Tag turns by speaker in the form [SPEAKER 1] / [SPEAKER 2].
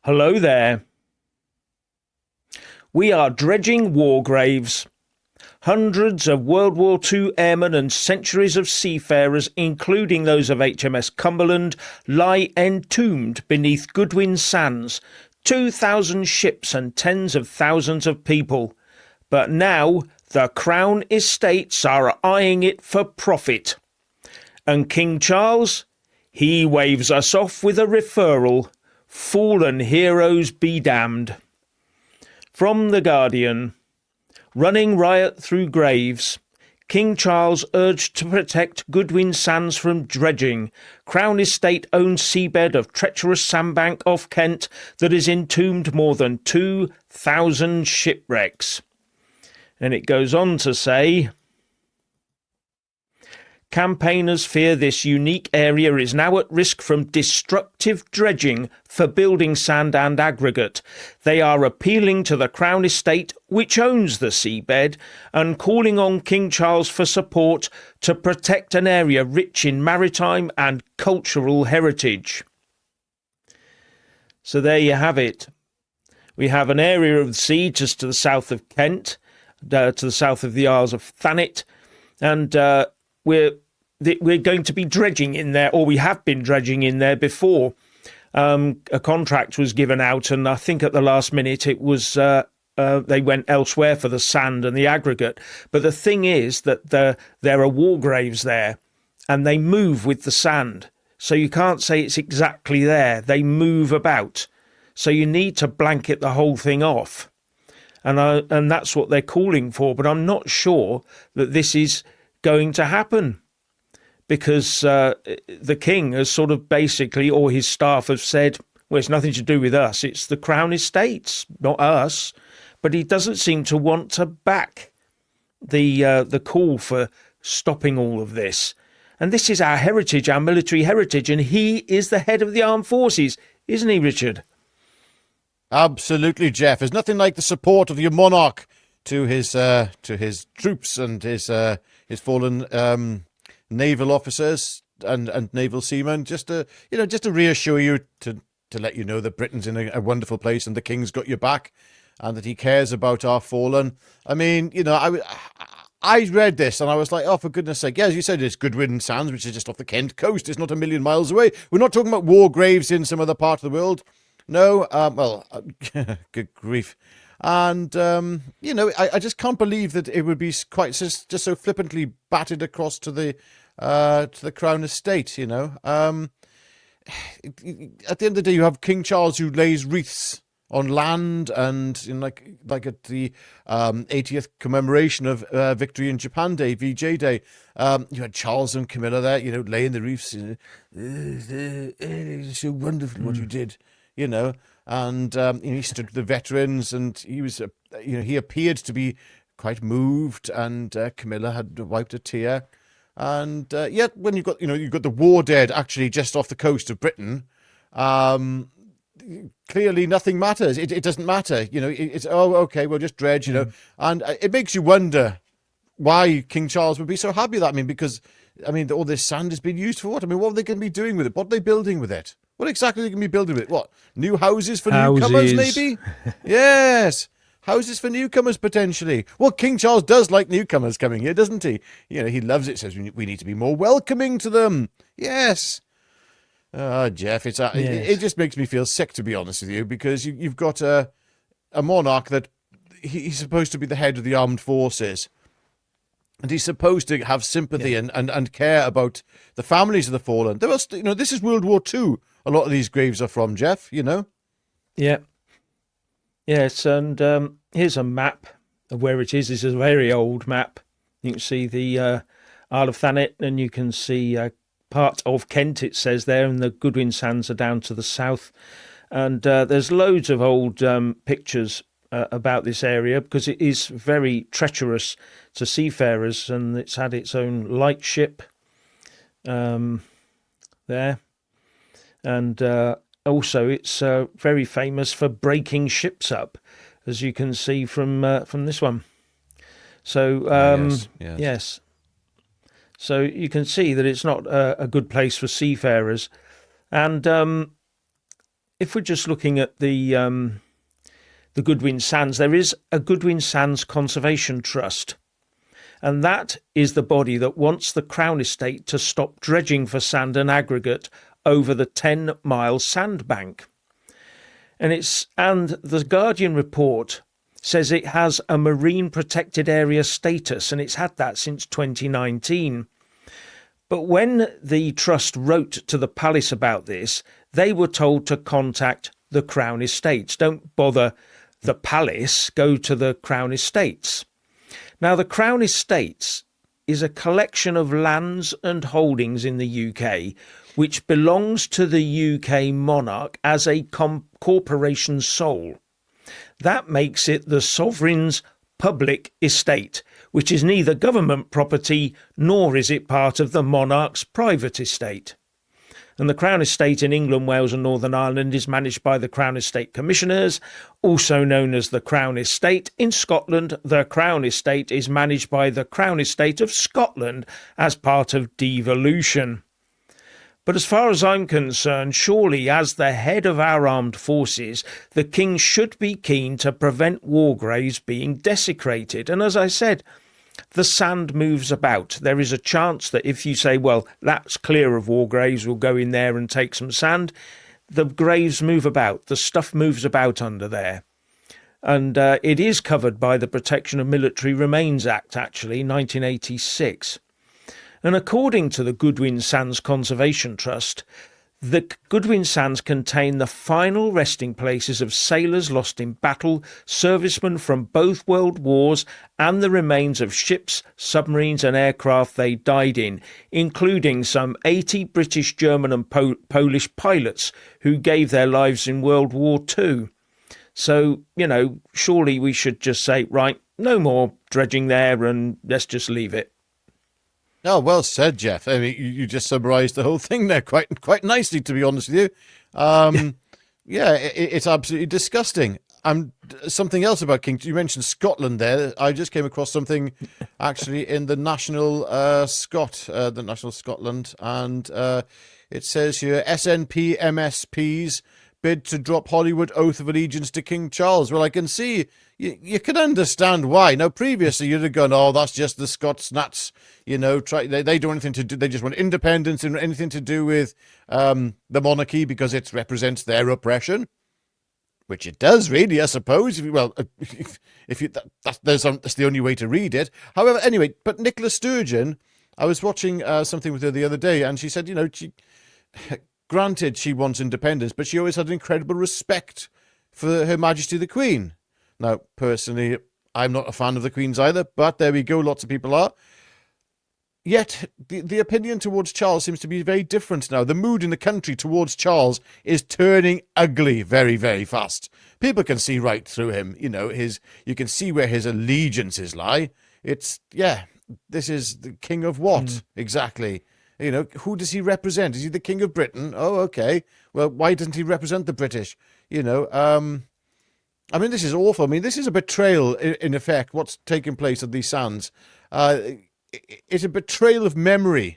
[SPEAKER 1] Hello there. We are dredging war graves. Hundreds of World War II airmen and centuries of seafarers, including those of HMS Cumberland, lie entombed beneath Goodwin Sands. 2,000 ships and tens of thousands of people. But now the Crown Estates are eyeing it for profit. And King Charles, he waves us off with a referral. Fallen heroes be damned. From The Guardian. Running riot through graves. King Charles urged to protect Goodwin Sands from dredging. Crown Estate owns seabed of treacherous sandbank off Kent that has entombed more than 2,000 shipwrecks. And it goes on to say, campaigners fear this unique area is now at risk from destructive dredging for building sand and aggregate. They are appealing to the Crown Estate, which owns the seabed, and calling on King Charles for support to protect an area rich in maritime and cultural heritage. So there you have it. We have an area of the sea just to the south of Kent, to the south of the Isles of Thanet, and we're going to be dredging in there, or we have been dredging in there before. A contract was given out, and I think at the last minute it was they went elsewhere for the sand and the aggregate. But the thing is that there are war graves there, and they move with the sand, so you can't say it's exactly there. They move about, so you need to blanket the whole thing off, and that's what they're calling for. But I'm not sure that this is going to happen, because the king has sort of basically, or his staff have said, well, it's nothing to do with us. It's the Crown Estates, not us. But he doesn't seem to want to back the call for stopping all of this. And this is our heritage, our military heritage. And he is the head of the armed forces, isn't he, Richard?
[SPEAKER 2] Absolutely, Jeff. There's nothing like the support of your monarch to his troops and his fallen naval officers and naval seamen, just to reassure you, to let you know that Britain's in a wonderful place and the king's got your back and that he cares about our fallen. I mean, I read this and I was like, oh, for goodness sake. Yeah, as you said, it's Goodwin Sands, which is just off the Kent coast. It's not a million miles away. We're not talking about war graves in some other part of the world. No, good grief. And, I just can't believe that it would be quite just so flippantly batted across to the Crown Estate, At the end of the day, you have King Charles who lays wreaths on land, and like at the 80th commemoration of Victory in Japan Day, VJ Day, you had Charles and Camilla there, laying the wreaths. It's so wonderful what you did, And he stood with the veterans, and he was, he appeared to be quite moved, and Camilla had wiped a tear. And yet, when you've got the war dead actually just off the coast of Britain, clearly nothing matters. It doesn't matter. It's okay, we'll just dredge. And it makes you wonder why King Charles would be so happy with that. Because all this sand has been used for what? What are they going to be doing with it? What are they building with it? What exactly are they going to be building with it? What? New houses for newcomers, maybe? Yes. Houses for newcomers, potentially. Well, King Charles does like newcomers coming here, doesn't he? He loves it, says we need to be more welcoming to them. Yes. Jeff, yes. It just makes me feel sick, to be honest with you, because you've got a monarch that he's supposed to be the head of the armed forces. And he's supposed to have sympathy and care about the families of the fallen. There was, this is World War II. A lot of these graves are from, Jeff,
[SPEAKER 1] Yeah. Yes, and here's a map of where it is. This is a very old map. You can see the Isle of Thanet, and you can see part of Kent, it says there, and the Goodwin Sands are down to the south. And there's loads of old pictures about this area, because it is very treacherous to seafarers, and it's had its own lightship there. And also it's very famous for breaking ships up, as you can see from this one. So yes. So you can see that it's not a good place for seafarers. And if we're just looking at the Goodwin Sands, there is a Goodwin Sands Conservation Trust. And that is the body that wants the Crown Estate to stop dredging for sand and aggregate over the 10-mile sandbank. And the Guardian report says it has a marine protected area status, and it's had that since 2019. But when the trust wrote to the palace about this, they were told to contact the Crown Estates. Don't bother the palace, go to the Crown Estates. Now, the Crown Estates is a collection of lands and holdings in the UK which belongs to the UK monarch as a corporation sole. That makes it the sovereign's public estate, which is neither government property nor is it part of the monarch's private estate. And the Crown Estate in England, Wales and Northern Ireland is managed by the Crown Estate Commissioners, also known as the Crown Estate. In Scotland, the Crown Estate is managed by the Crown Estate of Scotland as part of devolution. But as far as I'm concerned, surely as the head of our armed forces, the King should be keen to prevent war graves being desecrated. And as I said, the sand moves about. There is a chance that if you say, well, that's clear of war graves, we'll go in there and take some sand, the graves move about. The stuff moves about under there. And it is covered by the Protection of Military Remains Act, actually, 1986. And according to the Goodwin Sands Conservation Trust, the Goodwin Sands contain the final resting places of sailors lost in battle, servicemen from both world wars, and the remains of ships, submarines and aircraft they died in, including some 80 British, German and Polish pilots who gave their lives in World War II. So, surely we should just say, right, no more dredging there and let's just leave it.
[SPEAKER 2] Oh, well said, Jeff. I mean, you just summarised the whole thing there quite nicely, to be honest with you. It's absolutely disgusting. Something else about King. You mentioned Scotland there. I just came across something actually in the National the National Scotland, and it says here SNP MSPs bid to drop Hollywood oath of allegiance to King Charles. Well, I can see you can understand why. Now, previously you'd have gone, oh, that's just the Scots nuts. They don't anything to do. They just want independence and anything to do with the monarchy because it represents their oppression, which it does really, I suppose. That's the only way to read it. However, anyway, but Nicola Sturgeon, I was watching something with her the other day, and she said, granted she wants independence, but she always had an incredible respect for Her Majesty the Queen. Now, personally, I'm not a fan of the Queen's either, but there we go, lots of people are. Yet, the opinion towards Charles seems to be very different now. The mood in the country towards Charles is turning ugly very, very fast. People can see right through him. You can see where his allegiances lie. This is the king of what, exactly? Who does he represent? Is he the king of Britain? Oh, okay. Well, why doesn't he represent the British? This is awful. This is a betrayal, in effect, what's taking place at these sands. It's a betrayal of memory